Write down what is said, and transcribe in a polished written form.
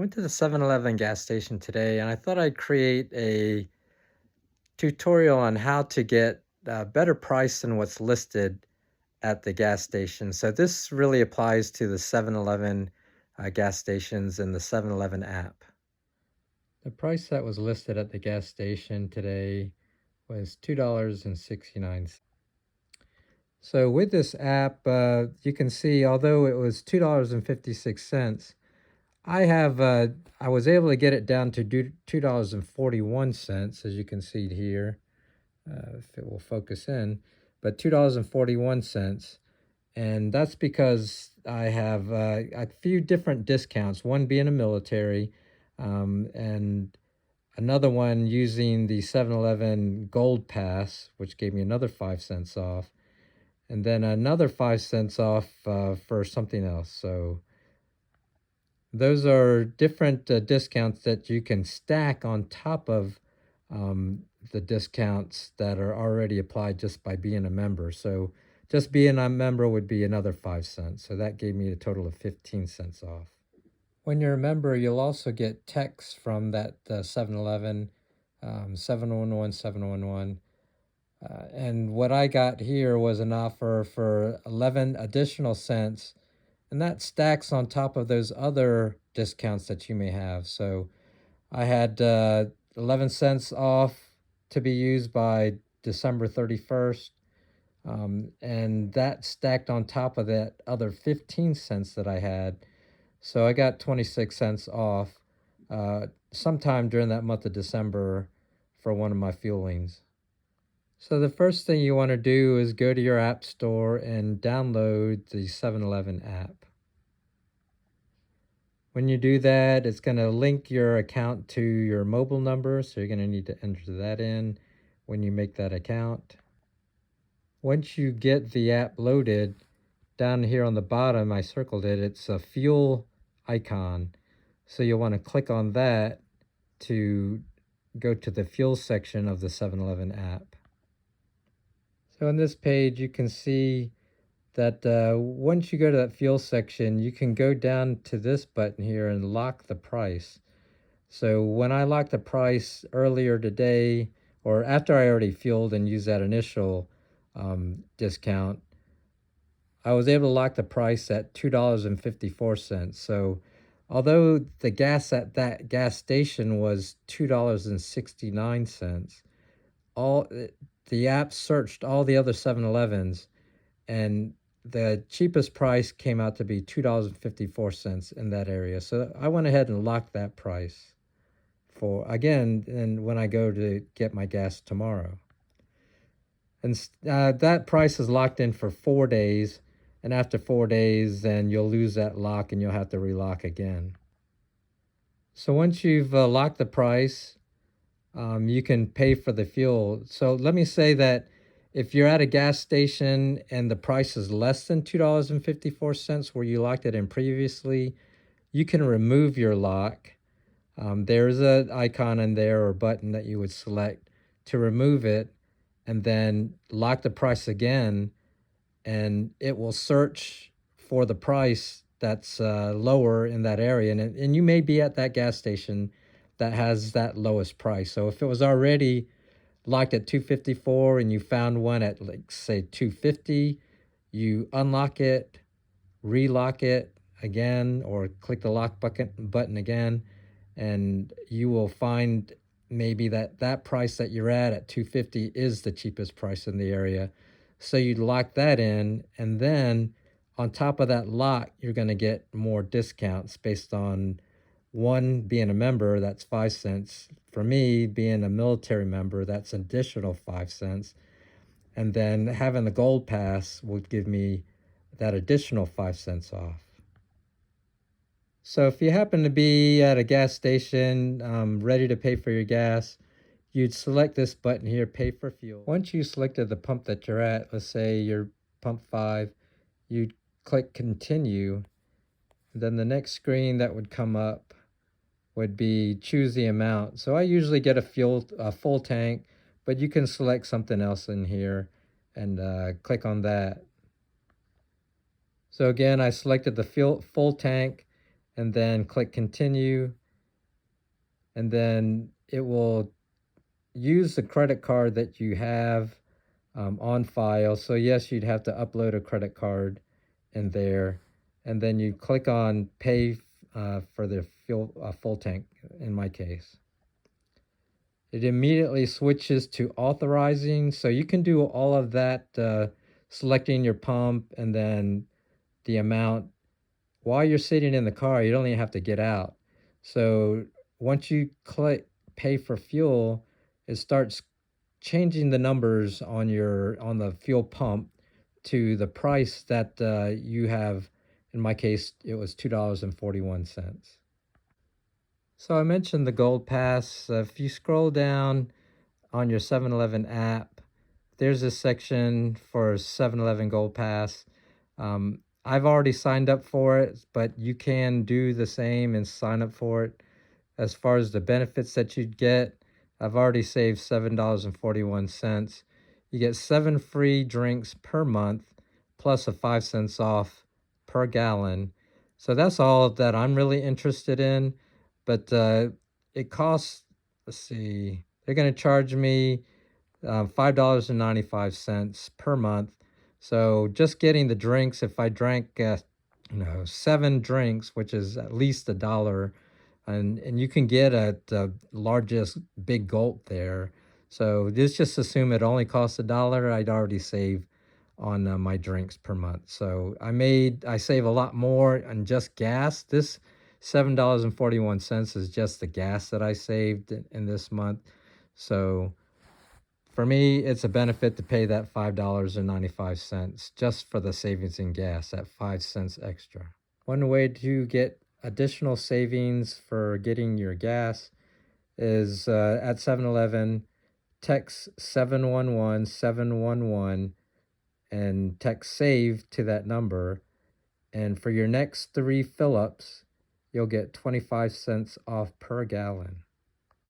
I went to the 7-Eleven gas station today and I thought I'd create a tutorial on how to get a better price than what's listed at the gas station. So this really applies to the 7-Eleven gas stations and the 7-Eleven app. The price that was listed at the gas station today was $2.69. So with this app, you can see although it was $2.56, I was able to get it down to $2.41, as you can see here, if it will focus in, but $2.41. And that's because I have a few different discounts, one being a military, and another one using the 7-Eleven Gold Pass, which gave me another 5 cents off, and then another 5 cents off for something else. So those are different discounts that you can stack on top of the discounts that are already applied just by being a member. So just being a member would be another 5 cents. So that gave me a total of 15 cents off. When you're a member, you'll also get texts from that 7-Eleven, 711, 711. And what I got here was an offer for 11 additional cents, and that stacks on top of those other discounts that you may have. So I had 11 cents off to be used by December 31st. And that stacked on top of that other 15 cents that I had. So I got 26 cents off sometime during that month of December for one of my fuelings. So the first thing you want to do is go to your app store and download the 7-Eleven app. When you do that, it's going to link your account to your mobile number, so you're going to need to enter that in when you make that account. Once you get the app loaded, down here on the bottom, I circled it, it's a fuel icon. So you'll want to click on that to go to the fuel section of the 7-Eleven app. So on this page, you can see that once you go to that fuel section, you can go down to this button here and lock the price. So when I locked the price earlier today, or after I already fueled and used that initial discount, I was able to lock the price at $2.54. So although the gas at that gas station was $2.69, the app searched all the other 7-Elevens, and the cheapest price came out to be $2.54 in that area. So I went ahead and locked that price for, again, and when I go to get my gas tomorrow. And that price is locked in for 4 days. And after 4 days, then you'll lose that lock and you'll have to relock again. So once you've locked the price, you can pay for the fuel. So let me say that if you're at a gas station and the price is less than $2.54 where you locked it in previously, you can remove your lock. There's an icon in there or button that you would select to remove it, and then lock the price again, and it will search for the price that's lower in that area. And you may be at that gas station that has that lowest price. So if it was already locked at 254 and you found one at, like, say 250, you unlock it, relock it again, or click the lock button again, and you will find maybe that price that you're at 250 is the cheapest price in the area. So you'd lock that in, and then on top of that lock, you're going to get more discounts based on one being a member, that's 5 cents. For me, being a military member, that's an additional 5 cents. And then having the gold pass would give me that additional 5 cents off. So if you happen to be at a gas station, ready to pay for your gas, you'd select this button here, Pay for Fuel. Once you selected the pump that you're at, let's say you're pump 5, you'd click Continue. Then the next screen that would come up would be choose the amount. So I usually get a full tank, but you can select something else in here and click on that. So again, I selected the full tank, and then click continue, and then it will use the credit card that you have on file. So yes, you'd have to upload a credit card in there, and then you click on pay for the fuel full tank in my case. It immediately switches to authorizing, so you can do all of that, selecting your pump and then the amount while you're sitting in the car. You don't even have to get out. So once you click pay for fuel, it starts changing the numbers on the fuel pump to the price that you have. In my case, it was $2.41. So I mentioned the Gold Pass. If you scroll down on your 7-Eleven app, there's a section for 7-Eleven Gold Pass. I've already signed up for it, but you can do the same and sign up for it. As far as the benefits that you'd get, I've already saved $7.41. You get 7 free drinks per month, plus a 5 cents off per gallon. So that's all that I'm really interested in. But it costs, let's see, they're going to charge me $5.95 per month. So just getting the drinks, if I drank, 7 drinks, which is at least $1, and you can get at the largest big gulp there. So just assume it only costs $1. I'd already save on my drinks per month. So I save a lot more on just gas. This $7.41 is just the gas that I saved in this month. So for me, it's a benefit to pay that $5.95 just for the savings in gas, at 5 cents extra. One way to get additional savings for getting your gas is at 7-Eleven, text 711-711 and text save to that number. And for your next 3 fill-ups, you'll get 25 cents off per gallon.